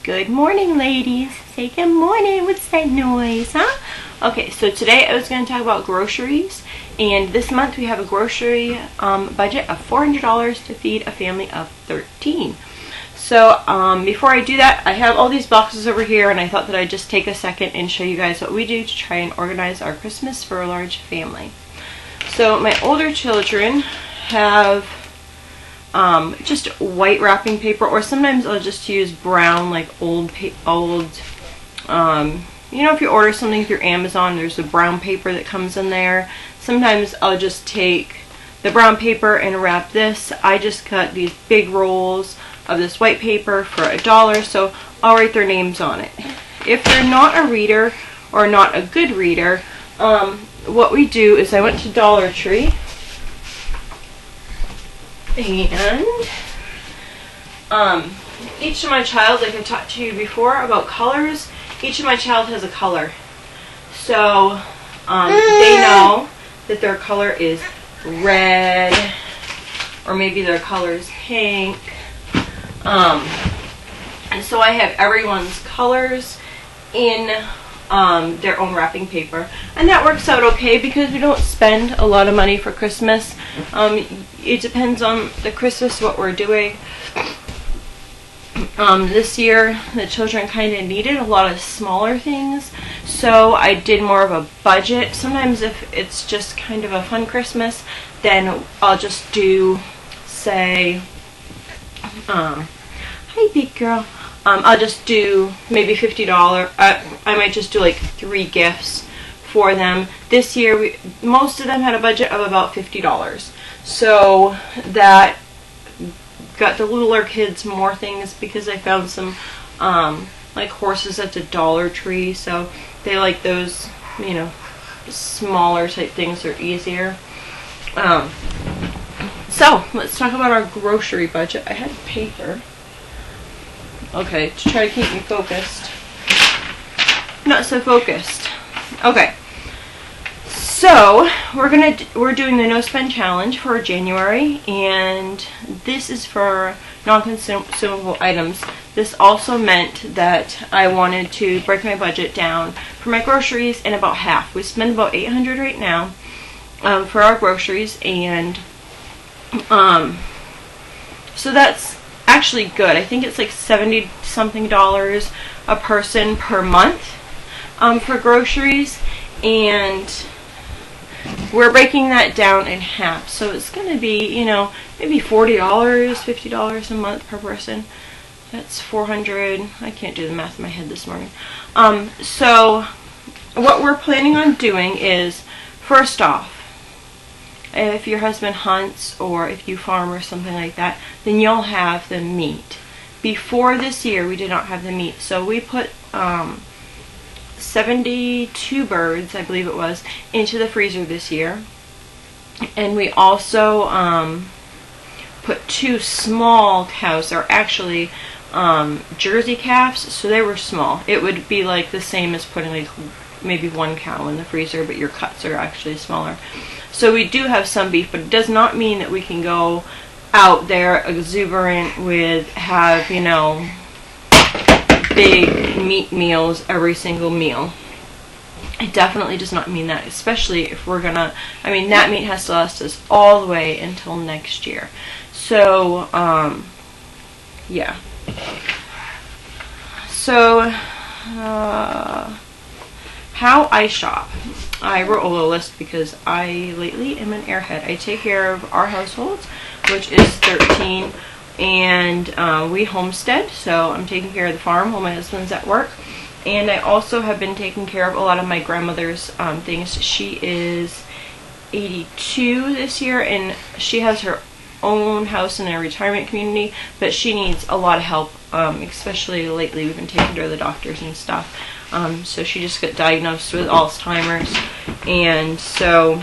Good morning, ladies. Say good morning. What's that noise, huh? Okay, so today I was going to talk about groceries, and this month we have a grocery budget of $400 to feed a family of 13. So before I do that, I have all these boxes over here, and I thought that I'd just take a second and show you guys what we do to try and organize our Christmas for a large family. So my older children have just white wrapping paper, or sometimes I'll just use brown, like old, you know, if you order something through Amazon, there's a brown paper that comes in there. Sometimes I'll just take the brown paper and wrap this. I just cut these big rolls of this white paper for $1, so I'll write their names on it. If they're not a reader or not a good reader, what we do is I went to Dollar Tree, and each of my child, like I talked to you before about colors, each of my child has a color. So they know that their color is red, or maybe their color is pink. And so I have everyone's colors in their own wrapping paper, and that works out okay because we don't spend a lot of money for Christmas. It depends on the Christmas what we're doing. This year the children kind of needed a lot of smaller things, so I did more of a budget. Sometimes if it's just kind of a fun Christmas, then I'll just do, say, hi big girl, I'll just do maybe $50. I might just do like 3 gifts for them. This year, most of them had a budget of about $50. So that got the littler kids more things because I found some like horses at the Dollar Tree. So they like those, you know, smaller type things. They're easier. So let's talk about our grocery budget. I had paper. Okay, to try to keep me focused. Not so focused. Okay. So we're doing the no spend challenge for January, and this is for non-consumable items. This also meant that I wanted to break my budget down for my groceries in about half. We spend about $800 right now for our groceries, and so that's actually good. I think it's like $70 something a person per month for groceries, and we're breaking that down in half. So it's going to be, you know, maybe $40, $50 a month per person. That's $400. I can't do the math in my head this morning. So what we're planning on doing is, first off, if your husband hunts or if you farm or something like that, then you'll have the meat. Before this year, we did not have the meat, so we put 72 birds, I believe it was, into the freezer this year. And we also put 2 small cows. They're actually Jersey calves, so they were small. It would be like the same as putting like maybe 1 cow in the freezer, but your cuts are actually smaller. So we do have some beef, but it does not mean that we can go out there exuberant with, you know, big meat meals every single meal. It definitely does not mean that, especially if we're gonna, I mean, that meat has to last us all the way until next year. So, yeah. So, how I shop. I wrote a little list because I lately am an airhead. I take care of our household, which is 13, and we homestead, so I'm taking care of the farm while my husband's at work. And I also have been taking care of a lot of my grandmother's things. She is 82 this year, and she has her own house in a retirement community, but she needs a lot of help, especially lately. We've been taking her to the doctors and stuff. So she just got diagnosed with Alzheimer's, and so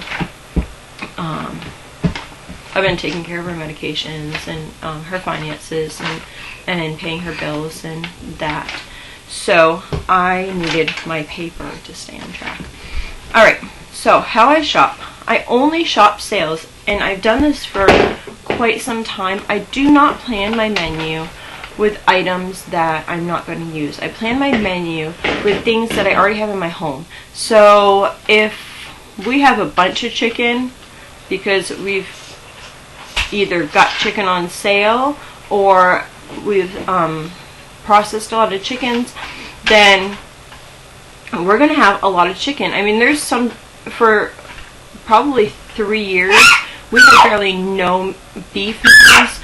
I've been taking care of her medications and her finances and paying her bills and that. So I needed my paper to stay on track. Alright, so how I shop. I only shop sales, and I've done this for quite some time. I do not plan my menu with items that I'm not going to use. I plan my menu with things that I already have in my home. So if we have a bunch of chicken because we've either got chicken on sale or we've processed a lot of chickens, then we're going to have a lot of chicken. I mean, there's some, for probably 3 years, we had barely no beef meals,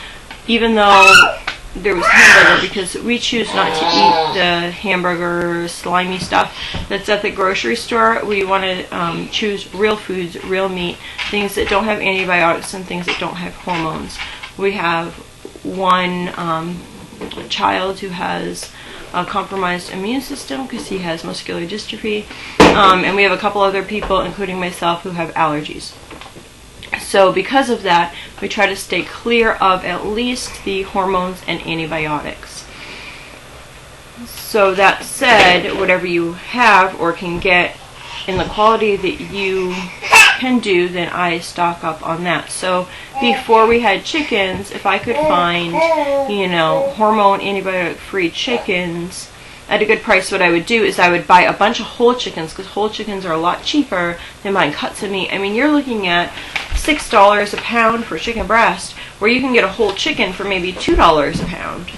even though there was hamburger, because we choose not to eat the hamburger, slimy stuff that's at the grocery store. We want to choose real foods, real meat, things that don't have antibiotics and things that don't have hormones. We have one child who has a compromised immune system because he has muscular dystrophy, and we have a couple other people, including myself, who have allergies. So because of that, we try to stay clear of at least the hormones and antibiotics. So that said, whatever you have or can get in the quality that you can do, then I stock up on that. So before we had chickens, if I could find, hormone antibiotic-free chickens at a good price, what I would do is I would buy a bunch of whole chickens, because whole chickens are a lot cheaper than buying cuts of meat. I mean, you're looking at $6 a pound for chicken breast, where you can get a whole chicken for maybe $2 a pound.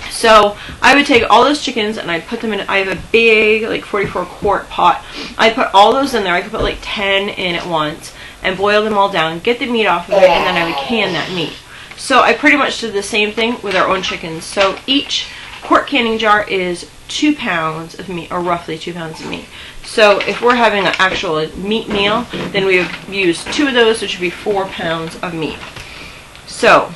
So I would take all those chickens and I'd put them in, I have a big, like 44-quart pot. I'd put all those in there. I could put like 10 in at once and boil them all down, get the meat off of it, and then I would can that meat. So I pretty much did the same thing with our own chickens. So each quart canning jar is 2 pounds of meat, or roughly 2 pounds of meat. So if we're having an actual meat meal, then we would use 2 of those, which would be 4 pounds of meat. So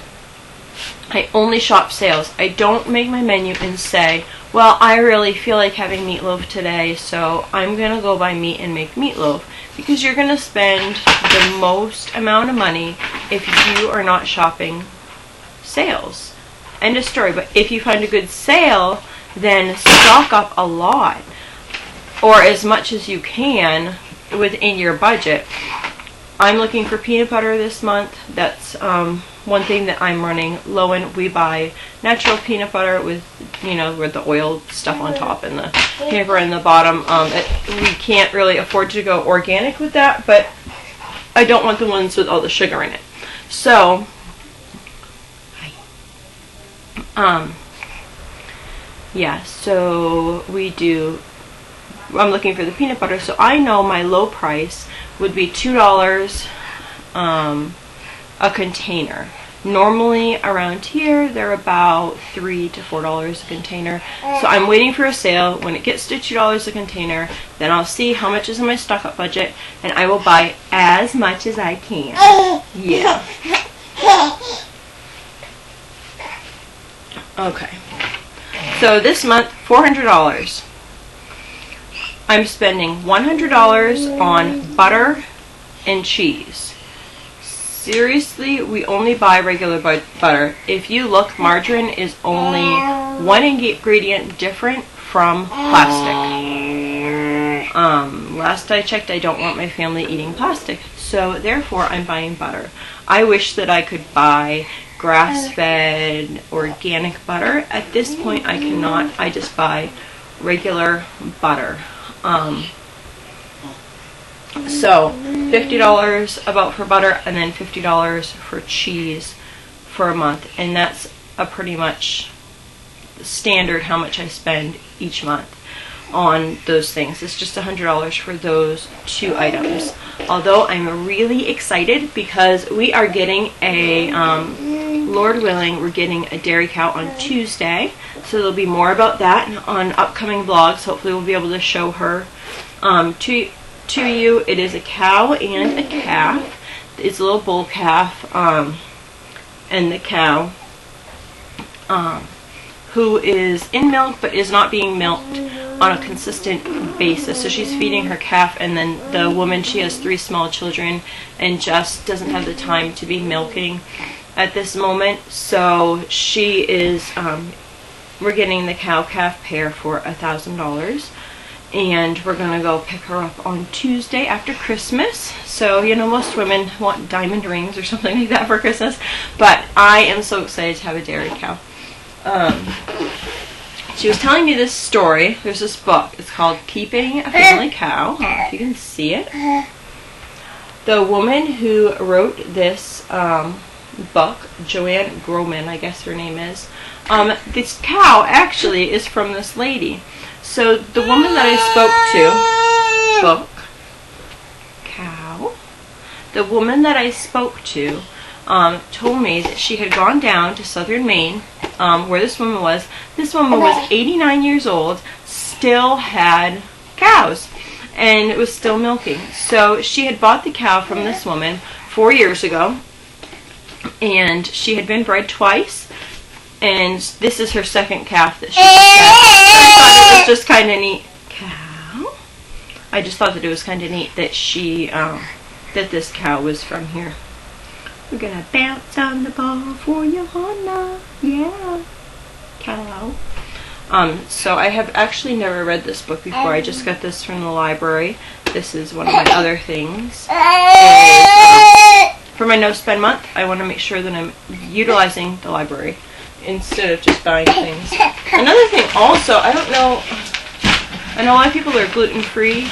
I only shop sales. I don't make my menu and say, well, I really feel like having meatloaf today, so I'm going to go buy meat and make meatloaf. Because you're going to spend the most amount of money if you are not shopping sales. End of story. But if you find a good sale, then stock up a lot, or as much as you can within your budget. I'm looking for peanut butter this month. That's one thing that I'm running low in. We buy natural peanut butter with, with the oil stuff on top and the peanut butter in the bottom. We can't really afford to go organic with that, but I don't want the ones with all the sugar in it. So, yeah, so I'm looking for the peanut butter, so I know my low price would be $2 a container. Normally around here they're about $3 to $4 a container. So I'm waiting for a sale. When it gets to $2 a container, then I'll see how much is in my stock up budget, and I will buy as much as I can. Yeah. Okay. So this month, $400. I'm spending $100 on butter and cheese. Seriously, we only buy regular butter. If you look, margarine is only one ingredient different from plastic. Last I checked, I don't want my family eating plastic, so therefore I'm buying butter. I wish that I could buy grass-fed organic butter. At this point, I cannot. I just buy regular butter. So $50 about for butter, and then $50 for cheese for a month, and that's a pretty much standard how much I spend each month on those things. It's just $100 for those 2 items. Although I'm really excited because we are getting a Lord willing, we're getting a dairy cow on Tuesday, so there'll be more about that on upcoming vlogs. Hopefully we'll be able to show her to you. It is a cow and a calf. It's a little bull calf, and the cow who is in milk but is not being milked on a consistent basis. So she's feeding her calf, and then the woman, she has 3 small children and just doesn't have the time to be milking at this moment. So she is, we're getting the cow-calf pair for $1,000. And we're going to go pick her up on Tuesday after Christmas. So, most women want diamond rings or something like that for Christmas. But I am so excited to have a dairy cow. She was telling me this story. There's this book. It's called Keeping a Family Cow. I don't know if you can see it. The woman who wrote this book, Joanne Groman, I guess her name is, this cow actually is from this lady. So the woman that I spoke to, the woman that I spoke to told me that she had gone down to southern Maine, where this woman was. This woman was 89 years old, still had cows, and was still milking. So she had bought the cow from this woman 4 years ago, and she had been bred twice, and this is her second calf that she had. So I thought it was just kind of neat. Cow? I just thought that it was kind of neat that she, that this cow was from here. We're gonna bounce on the ball for you, Hannah. Yeah. Cow. So I have actually never read this book before. I just got this from the library. This is one of my other things. For my no spend month, I want to make sure that I'm utilizing the library instead of just buying things. Another thing also, I don't know, I know a lot of people are gluten free.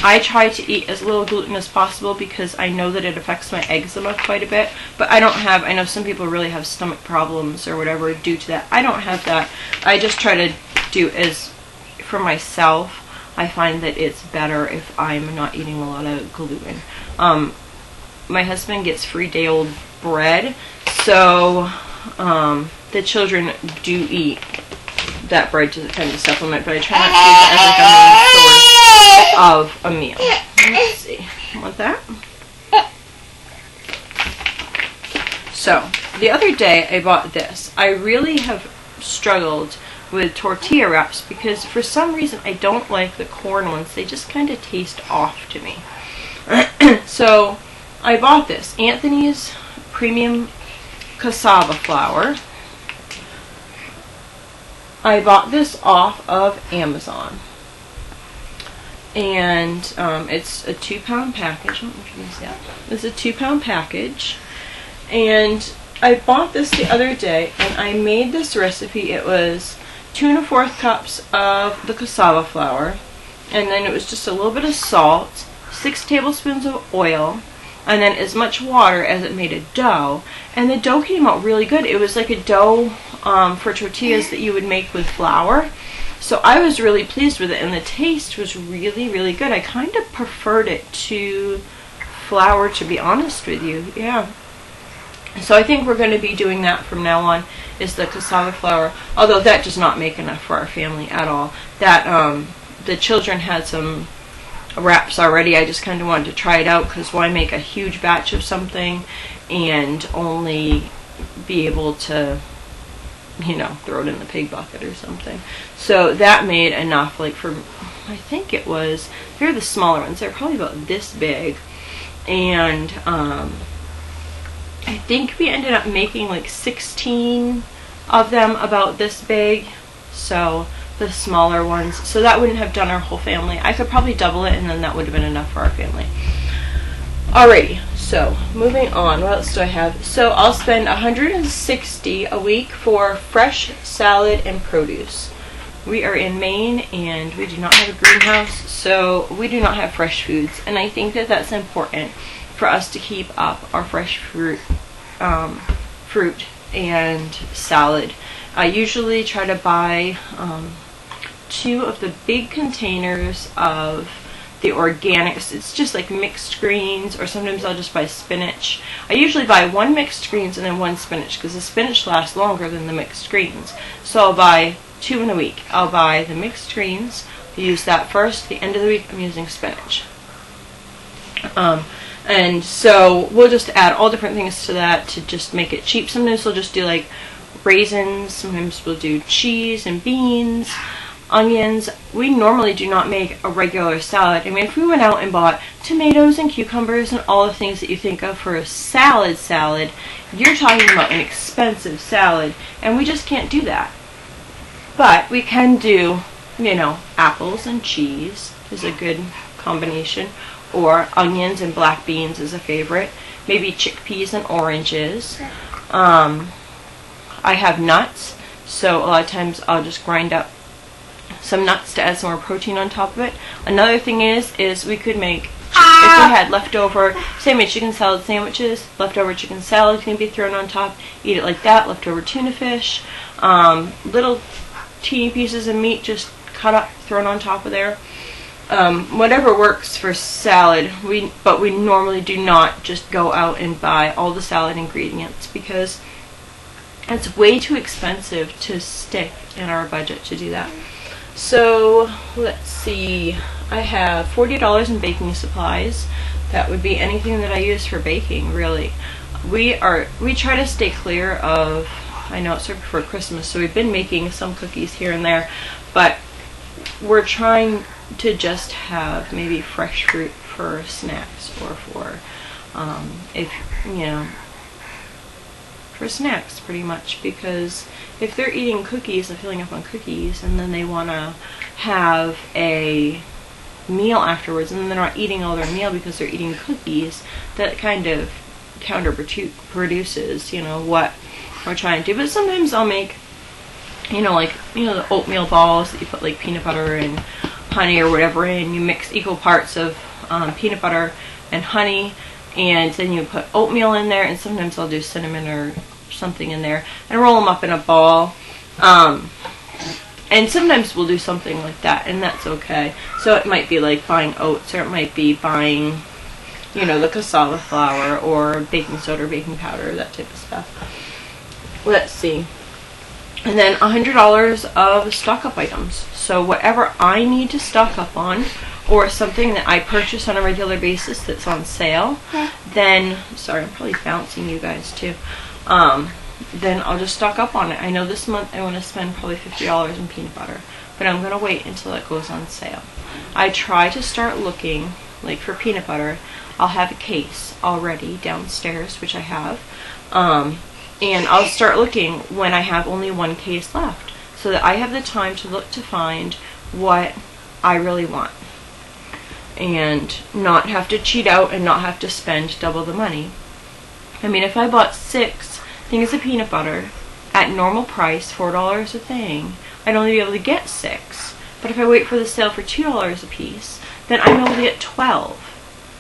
I try to eat as little gluten as possible because I know that it affects my eczema quite a bit. But I don't have, I know some people really have stomach problems or whatever due to that. I don't have that. I just try to do as, for myself, I find that it's better if I'm not eating a lot of gluten. My husband gets free day-old bread, so the children do eat that bread to kind of supplement, but I try not to use it as like a main source of a meal. Let's see. Want that? So, the other day I bought this. I really have struggled with tortilla wraps because for some reason I don't like the corn ones. They just kind of taste off to me. So, I bought this. Anthony's Premium Cassava Flour. I bought this off of Amazon. And it's a 2-pound package. I don't know if you can see that. It's a 2-pound package. And I bought this the other day and I made this recipe. It was 2 1/4 cups of the cassava flour. And then it was just a little bit of salt, 6 tablespoons of oil, and then as much water as it made a dough. And the dough came out really good. It was like a dough for tortillas that you would make with flour. So I was really pleased with it, and the taste was really, really good. I kind of preferred it to flour, to be honest with you. Yeah. So I think we're going to be doing that from now on, is the cassava flour. Although that does not make enough for our family at all. That the children had some wraps already. I just kind of wanted to try it out because why make a huge batch of something and only be able to, you know, throw it in the pig bucket or something. So that made enough, like for, I think it was, they're the smaller ones. They're probably about this big. And I think we ended up making like 16 of them about this big. So the smaller ones. So that wouldn't have done our whole family. I could probably double it and then that would have been enough for our family. Alrighty, so moving on. What else do I have? So I'll spend $160 a week for fresh salad and produce. We are in Maine and we do not have a greenhouse, so we do not have fresh foods. And I think that that's important for us to keep up our fresh fruit and salad. I usually try to buy 2 of the big containers of the organics. It's just like mixed greens, or sometimes I'll just buy spinach. I usually buy 1 mixed greens and then 1 spinach because the spinach lasts longer than the mixed greens. So I'll buy 2 in a week. I'll buy the mixed greens, use that first. The end of the week I'm using spinach. And so we'll just add all different things to that to just make it cheap. Sometimes we'll just do like raisins, sometimes we'll do cheese and beans, onions. We normally do not make a regular salad. I mean, if we went out and bought tomatoes and cucumbers and all the things that you think of for a salad, you're talking about an expensive salad, and we just can't do that. But we can do, you know, apples and cheese is a good combination, or onions and black beans is a favorite. Maybe chickpeas and oranges. I have nuts, so a lot of times I'll just grind up some nuts to add some more protein on top of it. Another thing is we could make, if we had leftover, say made chicken salad sandwiches, leftover chicken salad can be thrown on top, eat it like that, leftover tuna fish, little teeny pieces of meat just cut up, thrown on top of there. Whatever works for salad, but we normally do not just go out and buy all the salad ingredients because it's way too expensive to stick in our budget to do that. So let's see, I have $40 in baking supplies. That would be anything that I use for baking, really. We try to stay clear of, I know it's right before Christmas, so we've been making some cookies here and there, but we're trying to just have maybe fresh fruit for snacks, or for if you know, for snacks pretty much, because if they're eating cookies and filling up on cookies and then they want to have a meal afterwards and then they're not eating all their meal because they're eating cookies, that kind of counterproduces, you know, what we're trying to do. But sometimes I'll make, the oatmeal balls that you put like peanut butter and honey or whatever in. You mix equal parts of peanut butter and honey, and then you put oatmeal in there, and sometimes I'll do cinnamon or something in there and roll them up in a ball. And sometimes we'll do something like that, and that's okay. So it might be like buying oats, or it might be buying, the cassava flour or baking soda or baking powder, that type of stuff. Let's see. And then $100 of stock up items. So whatever I need to stock up on, or something that I purchase on a regular basis that's on sale, then, sorry, I'm probably bouncing you guys too, then I'll just stock up on it. I know this month I want to spend probably $50 in peanut butter, but I'm going to wait until it goes on sale. I try to start looking, like for peanut butter, I'll have a case already downstairs, which I have, and I'll start looking when I have only one case left, so that I have the time to look to find what I really want, and not have to cheat out and not have to spend double the money. I mean, if I bought 6 things of peanut butter at normal price, $4 a thing, I'd only be able to get 6. But if I wait for the sale for $2 a piece, then I'm able to get 12.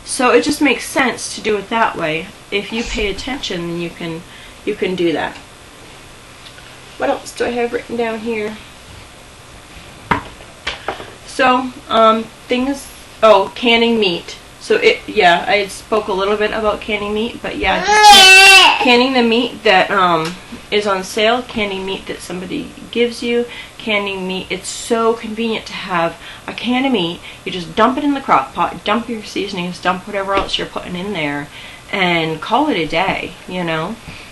So it just makes sense to do it that way. If you pay attention, then you can do that. What else do I have written down here? So, canning meat. So I spoke a little bit about canning meat, but yeah, just canning the meat that is on sale, canning meat that somebody gives you, canning meat. It's so convenient to have a can of meat. You just dump it in the crock pot, dump your seasonings, dump whatever else you're putting in there, and call it a day,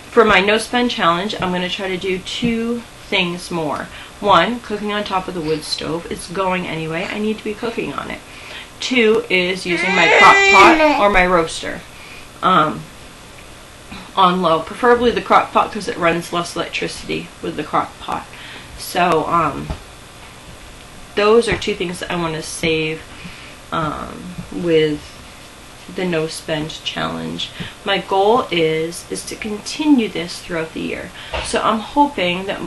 For my no spend challenge, I'm going to try to do 2 things more. 1, cooking on top of the wood stove. It's going anyway. I need to be cooking on it. 2 is using my crock pot or my roaster on low. Preferably the crock pot because it runs less electricity with the crock pot. So those are 2 things that I want to save with the no spend challenge. My goal is to continue this throughout the year. So I'm hoping that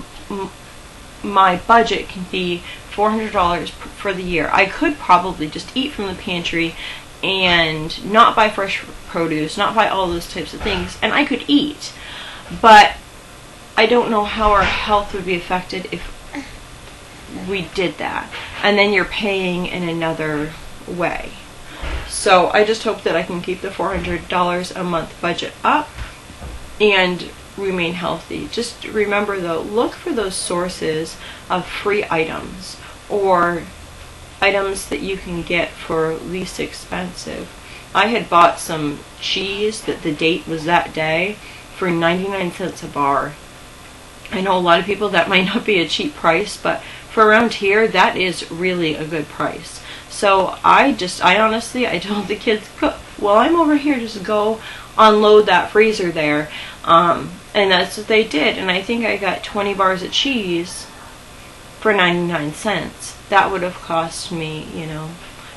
my budget can be $400 for the year. I could probably just eat from the pantry and not buy fresh produce, not buy all those types of things, and I could eat. But I don't know how our health would be affected if we did that. And then you're paying in another way. So I just hope that I can keep the $400 a month budget up and remain healthy. Just remember though, look for those sources of free items or items that you can get for least expensive. I had bought some cheese that the date was that day for 99 cents a bar. I know a lot of people that might not be a cheap price, but for around here that is really a good price. So I honestly told the kids, well, I'm over here, just go unload that freezer there. And that's what they did. And I think I got 20 bars of cheese for 99 cents. That would have cost me,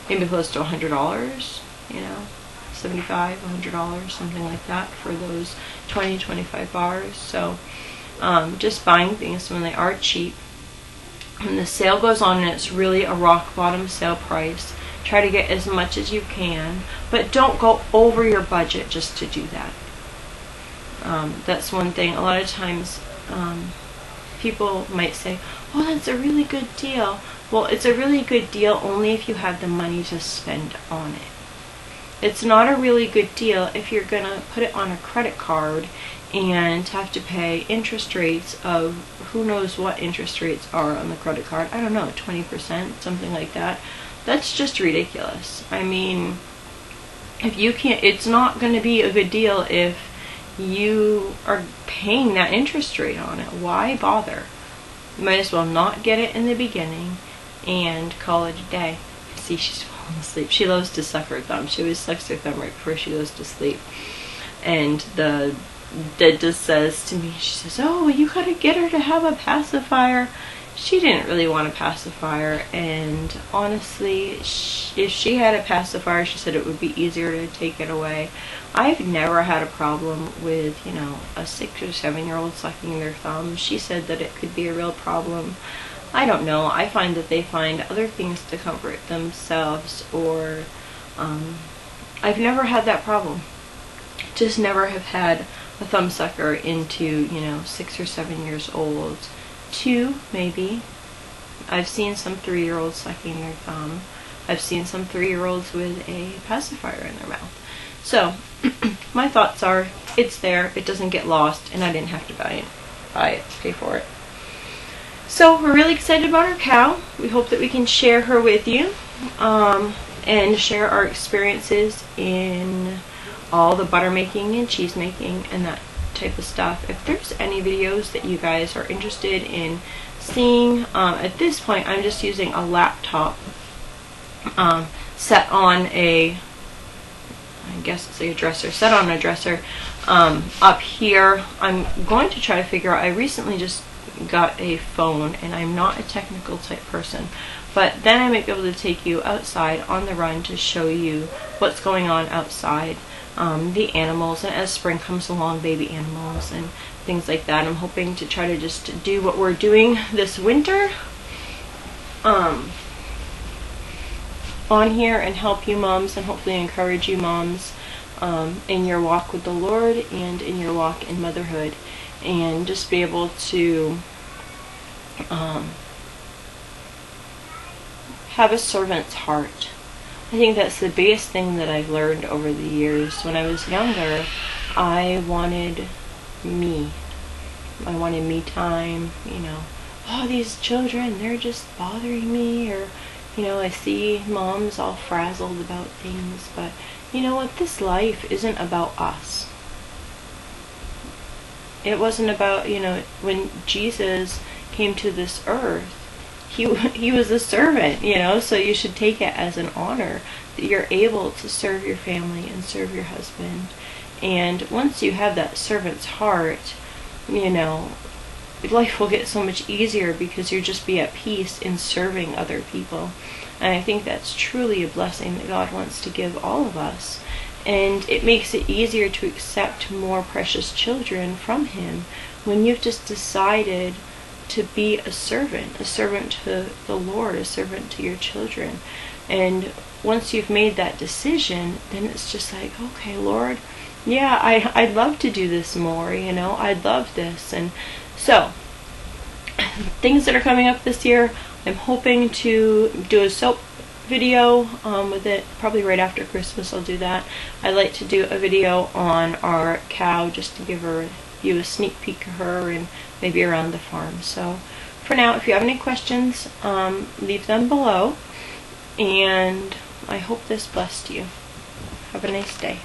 maybe close to $100, $75, $100, something like that for those 20, 25 bars. So just buying things when they are cheap. When the sale goes on and it's really a rock bottom sale price, try to get as much as you can, but don't go over your budget just to do that. That's one thing. A lot of times people might say, oh, that's a really good deal. Well, it's a really good deal only if you have the money to spend on it. It's not a really good deal if you're going to put it on a credit card and have to pay interest rates of who knows what interest rates are on the credit card. I don't know, 20%, something like that. That's just ridiculous. I mean, if you can't, it's not going to be a good deal if you are paying that interest rate on it. Why bother? You might as well not get it in the beginning and call it a day. See, she's falling asleep. She loves to suck her thumb. She always sucks her thumb right before she goes to sleep. And the dentist says to me, she says, oh, you gotta get her to have a pacifier. She didn't really want a pacifier, and honestly, if she had a pacifier, she said it would be easier to take it away. I've never had a problem with, you know, a 6 or 7 year old sucking their thumb. She said that it could be a real problem. I don't know. I find that they find other things to comfort themselves, or I've never had that problem. Just never have had a thumb sucker into, you know, 6 or 7 years old. 2, maybe. I've seen some 3-year-olds sucking their thumb. I've seen some 3-year-olds with a pacifier in their mouth. So, my thoughts are, it's there, it doesn't get lost, and I didn't have to buy it, pay for it. So, we're really excited about our cow. We hope that we can share her with you, and share our experiences in all the butter making and cheese making and that type of stuff. If there's any videos that you guys are interested in seeing, at this point I'm just using a laptop set on a, I guess it's a dresser, set on a dresser up here. I'm going to try to figure out, I recently just got a phone and I'm not a technical type person, but then I might be able to take you outside on the run to show you what's going on outside. The animals, and as spring comes along, baby animals and things like that. I'm hoping to try to just do what we're doing this winter on here and help you moms, and hopefully encourage you moms in your walk with the Lord and in your walk in motherhood, and just be able to have a servant's heart. I think that's the biggest thing that I've learned over the years. When I was younger, I wanted me. I wanted me time, you know. Oh, these children, they're just bothering me, or, you know, I see moms all frazzled about things, but you know what? This life isn't about us. It wasn't about, you know, when Jesus came to this earth, he was a servant, you know, so you should take it as an honor that you're able to serve your family and serve your husband. And once you have that servant's heart, you know, life will get so much easier because you'll just be at peace in serving other people. And I think that's truly a blessing that God wants to give all of us. And it makes it easier to accept more precious children from Him when you've just decided to be a servant to the Lord, a servant to your children. And once you've made that decision, then it's just like, okay, Lord, yeah, I'd love to do this more, you know, I'd love this. And so, things that are coming up this year, I'm hoping to do a soap video with it, probably right after Christmas I'll do that. I'd like to do a video on our cow, just to give you a sneak peek of her and maybe around the farm. So for now, if you have any questions, leave them below, and I hope this blessed you. Have a nice day.